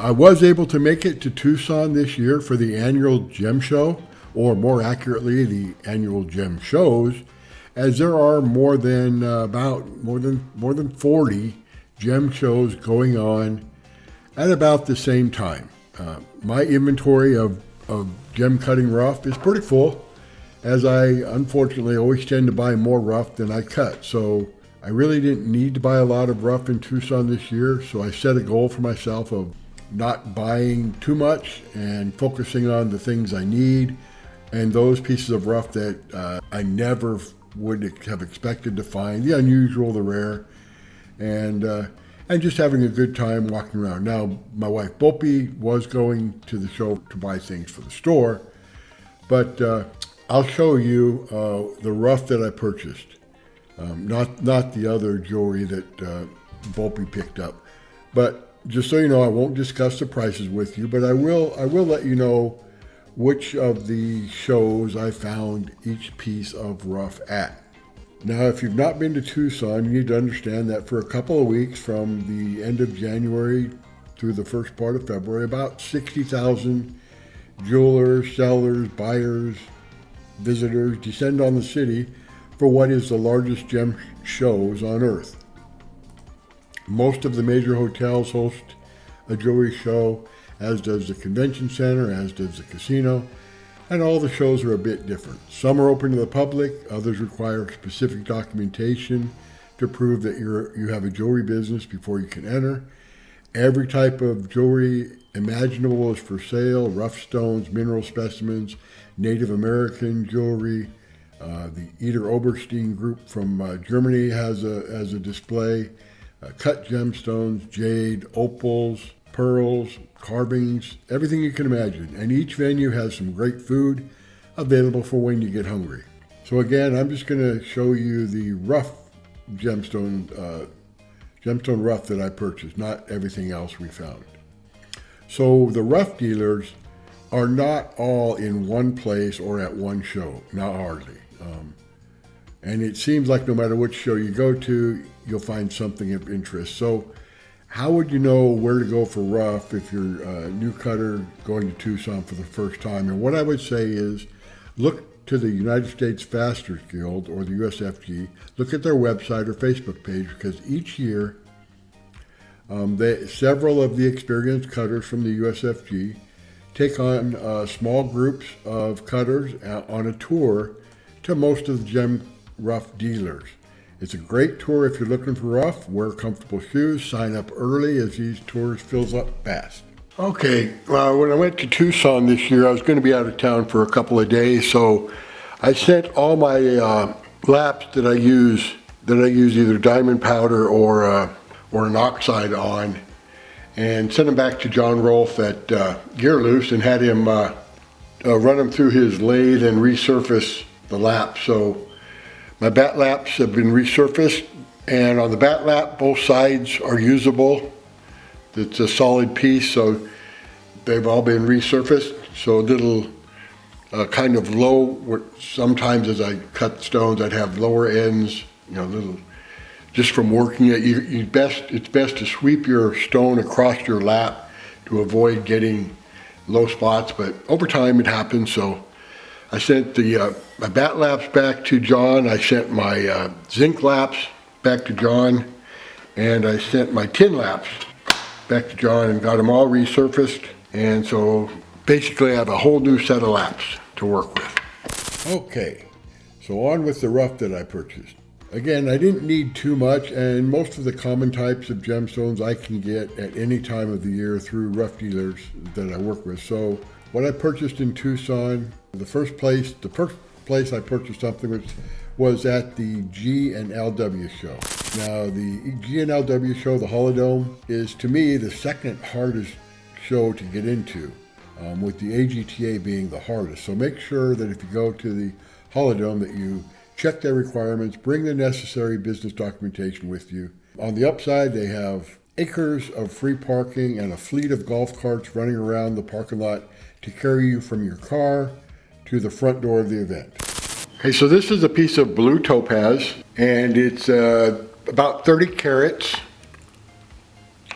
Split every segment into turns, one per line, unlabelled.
I was able to make it to Tucson this year for the annual gem show, or more accurately, the annual gem shows, as there are more than 40 gem shows going on at about the same time. My inventory of gem cutting rough is pretty full, as I unfortunately always tend to buy more rough than I cut. So I really didn't need to buy a lot of rough in Tucson this year, so I set a goal for myself of not buying too much and focusing on the things I need and those pieces of rough that I never would have expected to find, the unusual, the rare, and just having a good time walking around. Now, my wife BOPIE was going to the show to buy things for the store, but I'll show you the rough that I purchased, not the other jewelry that BOPIE picked up. But just so you know, I won't discuss the prices with you, but I will let you know which of the shows I found each piece of rough at. Now, if you've not been to Tucson, you need to understand that for a couple of weeks from the end of January through the first part of February, about 60,000 jewelers, sellers, buyers, visitors descend on the city for what is the largest gem shows on earth. Most of the major hotels host a jewelry show, as does the convention center, as does the casino, and all the shows are a bit different. Some are open to the public, others require specific documentation to prove that you have a jewelry business before you can enter. Every type of jewelry imaginable is for sale: rough stones, mineral specimens, Native American jewelry. The Eder Oberstein group from Germany has a display. Cut gemstones, jade, opals, pearls, carvings, everything you can imagine. And each venue has some great food available for when you get hungry. So again, I'm just going to show you the rough gemstone rough that I purchased, not everything else we found. So the rough dealers are not all in one place or at one show, not hardly. And it seems like no matter which show you go to, you'll find something of interest. So how would you know where to go for rough if you're a new cutter going to Tucson for the first time? And what I would say is look to the United States Fasteners Guild, or the USFG. Look at their website or Facebook page, because each year several of the experienced cutters from the USFG take on small groups of cutters on a tour to most of the gem rough dealers. It's a great tour if you're looking for rough. Wear comfortable shoes, sign up early, as these tours fills up fast. Okay, when I went to Tucson this year, I was going to be out of town for a couple of days, so I sent all my laps that I use either diamond powder or an oxide on, and sent them back to John Rolfe at Gear Loose and had him run them through his lathe and resurface the laps. So my bat laps have been resurfaced, and on the bat lap, both sides are usable. It's a solid piece, so they've all been resurfaced. So a little kind of low, sometimes as I cut stones, I'd have lower ends, little, just from working it. It's best to sweep your stone across your lap to avoid getting low spots, but over time it happens. So I sent my bat laps back to John, I sent my zinc laps back to John, and I sent my tin laps back to John and got them all resurfaced. And so basically I have a whole new set of laps to work with. Okay, so on with the rough that I purchased. Again, I didn't need too much, and most of the common types of gemstones I can get at any time of the year through rough dealers that I work with. So what I purchased in Tucson, the first place I purchased something was at the G&LW show. Now, the G&LW show, the Holodome, is to me the second hardest show to get into, with the AGTA being the hardest. So make sure that if you go to the Holodome that you check their requirements, bring the necessary business documentation with you. On the upside, they have acres of free parking and a fleet of golf carts running around the parking lot to carry you from your car to the front door of the event. Okay, so this is a piece of blue topaz, and it's about 30 carats.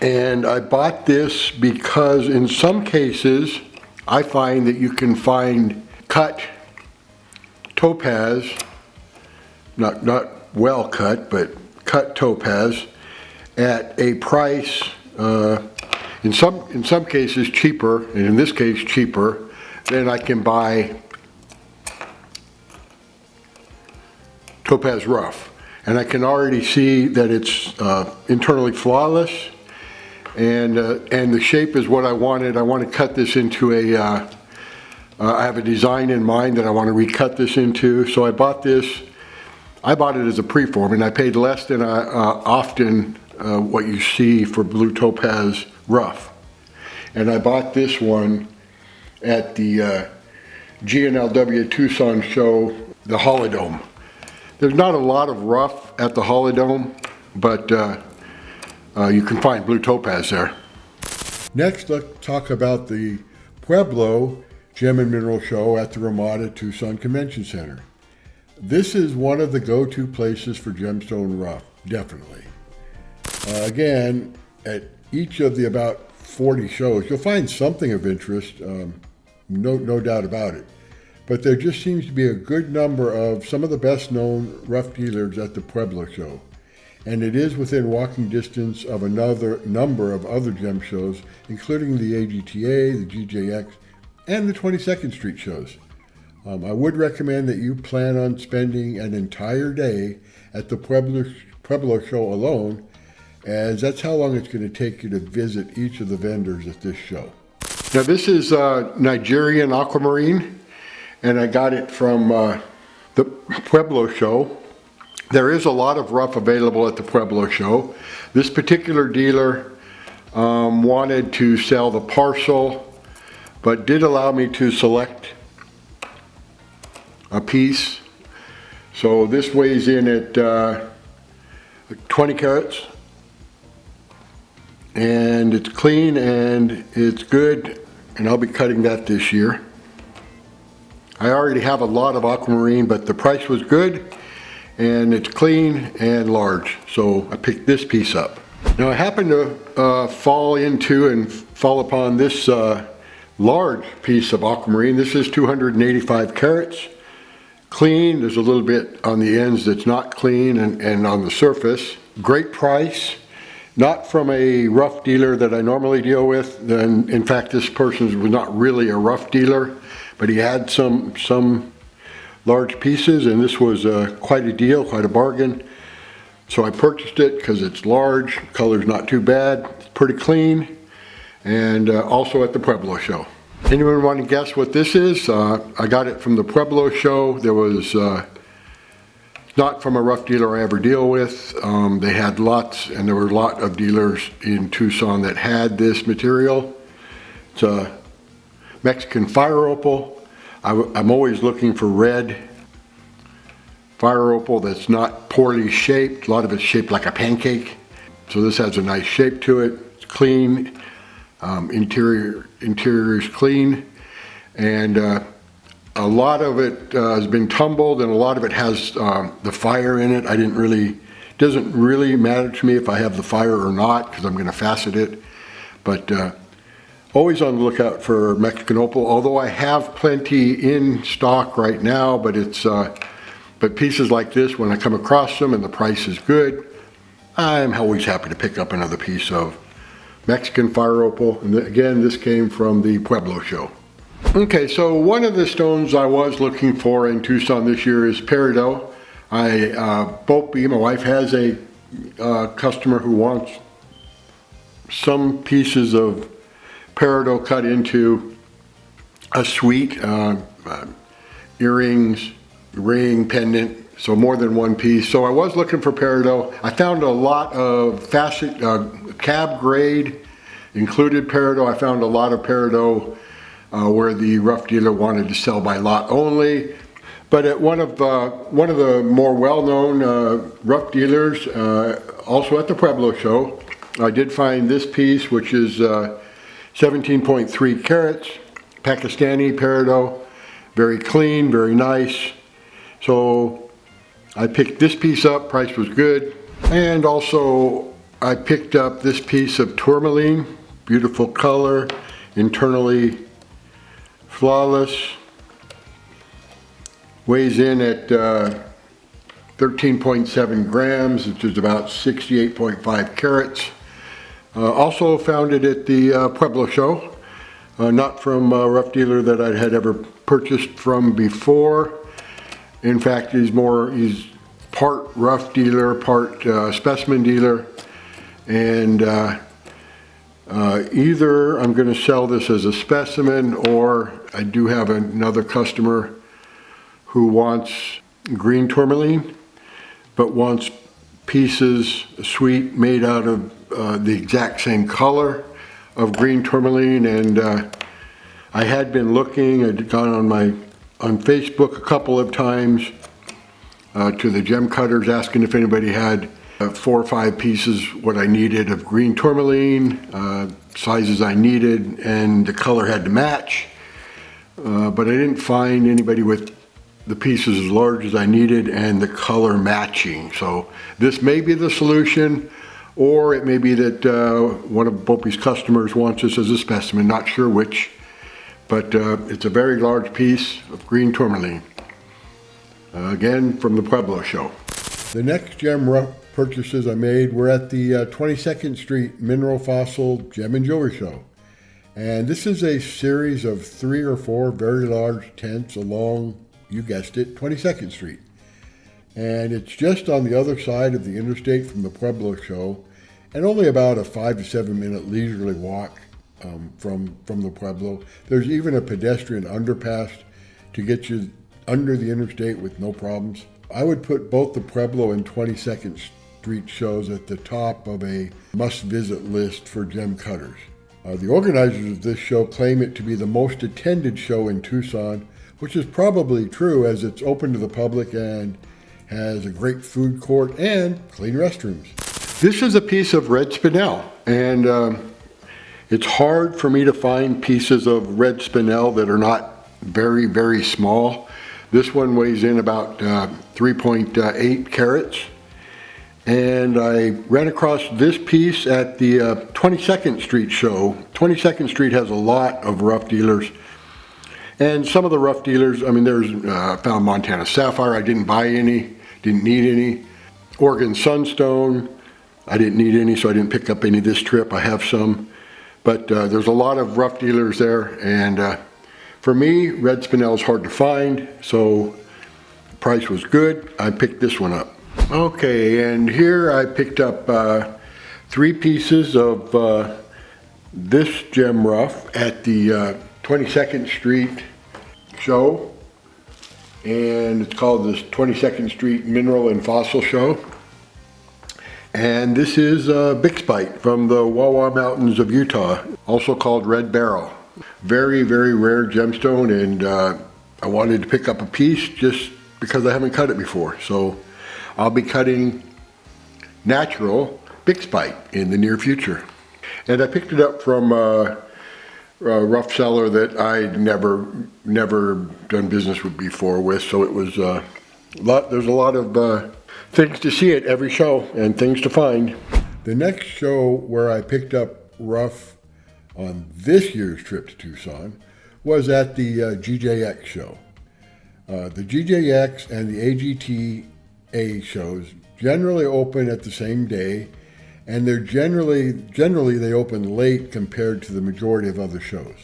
And I bought this because in some cases, I find that you can find cut topaz, not well cut, but cut topaz at a price, in some cases cheaper, and in this case cheaper, than I can buy topaz rough. And I can already see that it's internally flawless, and the shape is what I wanted. I want to cut this into a, I have a design in mind that I want to recut this into, so I bought this. I bought it as a preform, and I paid less than often what you see for blue topaz rough. And I bought this one at the GNLW Tucson show, the Holodome. There's not a lot of rough at the Holodome, but you can find blue topaz there. Next, let's talk about the Pueblo Gem and Mineral Show at the Ramada Tucson Convention Center. This is one of the go-to places for gemstone rough, definitely. Again, at each of the about 40 shows, you'll find something of interest, no doubt about it. But there just seems to be a good number of some of the best known rough dealers at the Pueblo show. And it is within walking distance of another number of other gem shows, including the AGTA, the GJX, and the 22nd Street shows. I would recommend that you plan on spending an entire day at the Pueblo show alone, as that's how long it's going to take you to visit each of the vendors at this show. Now this is Nigerian aquamarine, and I got it from the Pueblo show. There is a lot of rough available at the Pueblo show. This particular dealer wanted to sell the parcel, but did allow me to select a piece. So this weighs in at 20 carats, and it's clean and it's good, and I'll be cutting that this year. I already have a lot of aquamarine, but the price was good and it's clean and large, so I picked this piece up. Now I happened to fall upon this large piece of aquamarine. This is 285 carats. Clean. There's a little bit on the ends that's not clean, and on the surface. Great price. Not from a rough dealer that I normally deal with. And in fact, this person was not really a rough dealer, but he had some large pieces, and this was quite a deal, quite a bargain. So I purchased it because it's large, color's not too bad, it's pretty clean, and also at the Pueblo show. Anyone want to guess what this is? I got it from the Pueblo show. There was not from a rough dealer I ever deal with. They had lots, and there were a lot of dealers in Tucson that had this material. It's a Mexican fire opal. I'm always looking for red fire opal that's not poorly shaped. A lot of it's shaped like a pancake. So this has a nice shape to it. It's clean. Interior is clean, and a lot of it has been tumbled, and a lot of it has the fire in it. Doesn't really matter to me if I have the fire or not, because I'm going to facet it. But always on the lookout for Mexican opal. Although I have plenty in stock right now, but but pieces like this, when I come across them and the price is good, I'm always happy to pick up another piece of Mexican fire opal. And again, this came from the Pueblo show. Okay, so one of the stones I was looking for in Tucson this year is peridot. BOPIE, my wife, has a customer who wants some pieces of peridot cut into a suite, earrings, ring, pendant, so more than one piece. So I was looking for peridot. I found a lot of facet, cab grade included peridot. I found a lot of peridot where the rough dealer wanted to sell by lot only. But at one of the more well-known rough dealers, also at the Pueblo show, I did find this piece, which is 17.3 carats, Pakistani peridot, very clean, very nice. So I picked this piece up, price was good, and also I picked up this piece of tourmaline, beautiful color, internally flawless, weighs in at 13.7 grams, which is about 68.5 carats. Also found it at the Pueblo show, not from a rough dealer that I had ever purchased from before. In fact, he's part rough dealer, part specimen dealer, and either I'm going to sell this as a specimen, or I do have another customer who wants green tourmaline, but wants pieces, sweet, made out of the exact same color of green tourmaline. And I had been looking, I'd gone on Facebook a couple of times to the gem cutters, asking if anybody had 4 or 5 pieces what I needed of green tourmaline, sizes I needed, and the color had to match. But I didn't find anybody with the pieces as large as I needed and the color matching. So this may be the solution, or it may be that one of BOPIE'S customers wants this as a specimen, not sure which, but it's a very large piece of green tourmaline. Again, from the Pueblo show. The next gem rough purchases I made were at the 22nd Street Mineral Fossil Gem and Jewelry Show. And this is a series of 3 or 4 very large tents along, you guessed it, 22nd Street. And it's just on the other side of the interstate from the Pueblo show, and only about a 5 to 7 minute leisurely walk from the Pueblo. There's even a pedestrian underpass to get you under the interstate with no problems. I would put both the Pueblo and 22nd Street shows at the top of a must-visit list for gem cutters. The organizers of this show claim it to be the most attended show in Tucson, which is probably true, as it's open to the public and has a great food court and clean restrooms. This is a piece of red spinel, and it's hard for me to find pieces of red spinel that are not very, very small. This one weighs in about 3.8 carats. And I ran across this piece at the 22nd Street show. 22nd Street has a lot of rough dealers. And some of the rough dealers, I mean, there's found Montana Sapphire. I didn't buy any, didn't need any. Oregon Sunstone, I didn't need any, so I didn't pick up any this trip. I have some. But there's a lot of rough dealers there. And for me, red spinel is hard to find, so the price was good. I picked this one up. Okay, and here I picked up 3 pieces of this gem rough at the 22nd Street show, and it's called the 22nd Street Mineral and Fossil Show. And this is Bixbite from the Wawa Mountains of Utah, also called Red Beryl. Very, very rare gemstone, and I wanted to pick up a piece just because I haven't cut it before. So I'll be cutting natural Bixbite in the near future. And I picked it up from a rough seller that I'd never done business with before so it was there's a lot of things to see at every show and things to find. The next show where I picked up rough on this year's trip to Tucson was at the GJX show. The GJX and the AGTA shows generally open at the same day, and they're generally they open late compared to the majority of other shows.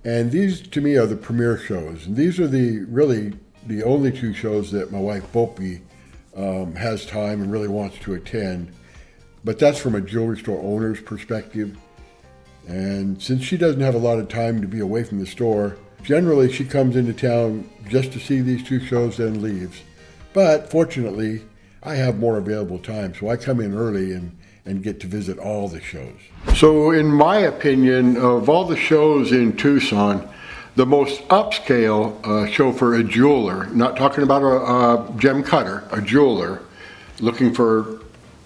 And these to me are the premier shows, and these are really the only 2 shows that my wife BOPIE has time and really wants to attend. But that's from a jewelry store owner's perspective. And since she doesn't have a lot of time to be away from the store, generally she comes into town just to see these 2 shows and leaves. But fortunately, I have more available time, so I come in early and get to visit all the shows. So in my opinion, of all the shows in Tucson, the most upscale show for a jeweler, not talking about a gem cutter, a jeweler looking for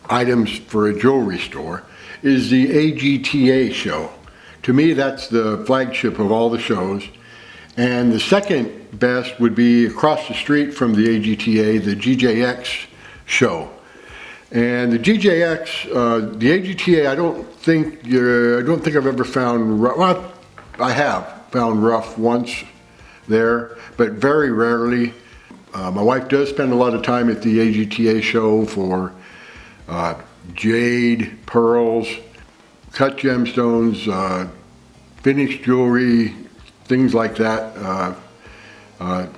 items for a jewelry store, is the AGTA show. To me, that's the flagship of all the shows. And the second best would be across the street from the AGTA, the GJX show. And the GJX, the AGTA, I don't think I've ever found rough. Well, I have found rough once there, but very rarely. My wife does spend a lot of time at the AGTA show for jade, pearls, cut gemstones, finished jewelry, things like that.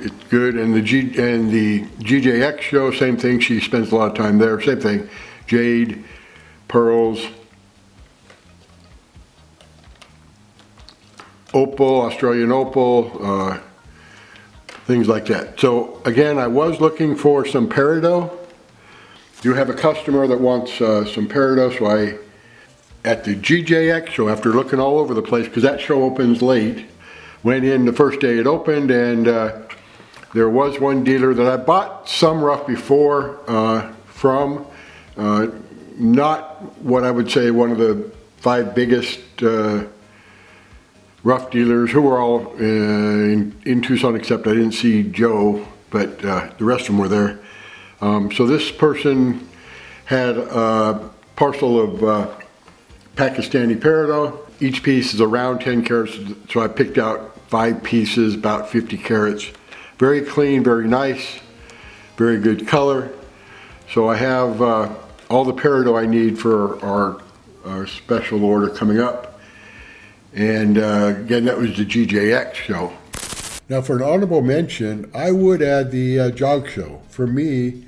It's good, and the GJX show, same thing. She spends a lot of time there. Same thing, jade, pearls, opal, Australian opal, things like that. So again, I was looking for some peridot. Do have a customer that wants some peridot, so at the GJX show, after looking all over the place, because that show opens late, went in the first day it opened, and there was one dealer that I bought some rough before from. Not what I would say one of the 5 biggest rough dealers, who were all in Tucson, except I didn't see Joe, but the rest of them were there. So this person had a parcel of Pakistani peridot. Each piece is around 10 carats, so I picked out 5 pieces, about 50 carats. Very clean, very nice, very good color. So I have all the peridot I need for our special order coming up. And again, that was the GJX show. Now for an honorable mention, I would add the jog show. For me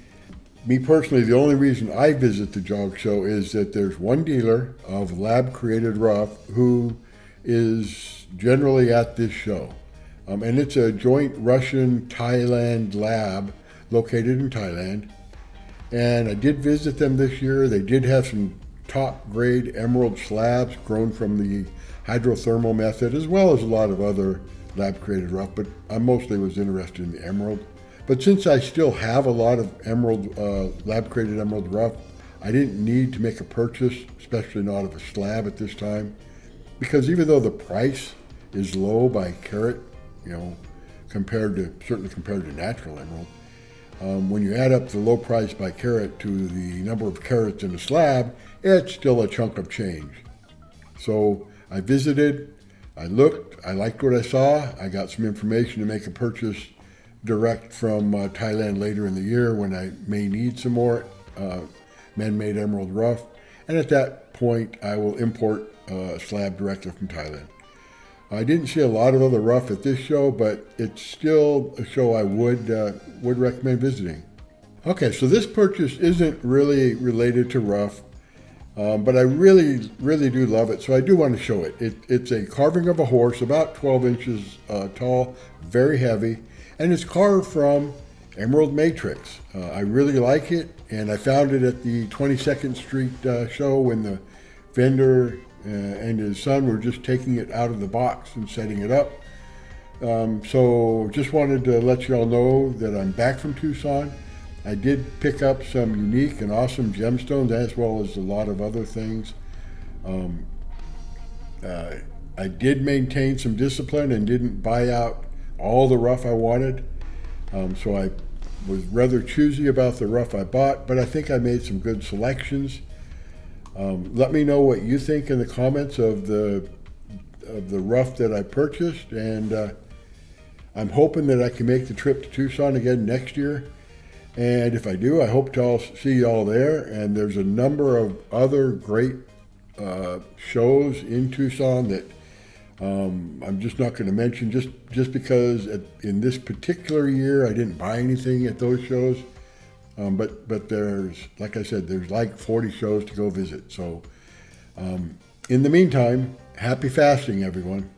personally, the only reason I visit the jog show is that there's one dealer of lab-created rough who is generally at this show. And it's a joint Russian-Thailand lab located in Thailand. And I did visit them this year. They did have some top-grade emerald slabs grown from the hydrothermal method, as well as a lot of other lab-created rough, but I mostly was interested in the emerald. But since I still have a lot of emerald, lab-created emerald rough, I didn't need to make a purchase, especially not of a slab at this time, because even though the price is low by carat, certainly compared to natural emerald, when you add up the low price by carat to the number of carats in a slab, it's still a chunk of change. So I visited, I looked, I liked what I saw, I got some information to make a purchase direct from Thailand later in the year when I may need some more man-made emerald rough, and at that point I will import a slab directly from Thailand. I didn't see a lot of other rough at this show, but it's still a show I would recommend visiting. Okay, so this purchase isn't really related to rough, but I really do love it, so I do want to show it. It's a carving of a horse, about 12 inches tall, very heavy, and it's carved from emerald matrix. I really like it, and I found it at the 22nd Street show when the vendor and his son were just taking it out of the box and setting it up. So just wanted to let you all know that I'm back from Tucson. I did pick up some unique and awesome gemstones, as well as a lot of other things. I did maintain some discipline and didn't buy out all the rough I wanted. So I was rather choosy about the rough I bought, but I think I made some good selections. Let me know what you think in the comments of the rough that I purchased, and I'm hoping that I can make the trip to Tucson again next year. And if I do, I hope to see you all there. And there's a number of other great shows in Tucson that I'm just not going to mention, just because in this particular year I didn't buy anything at those shows. But there's, like I said, there's like 40 shows to go visit. So in the meantime, happy fasting, everyone.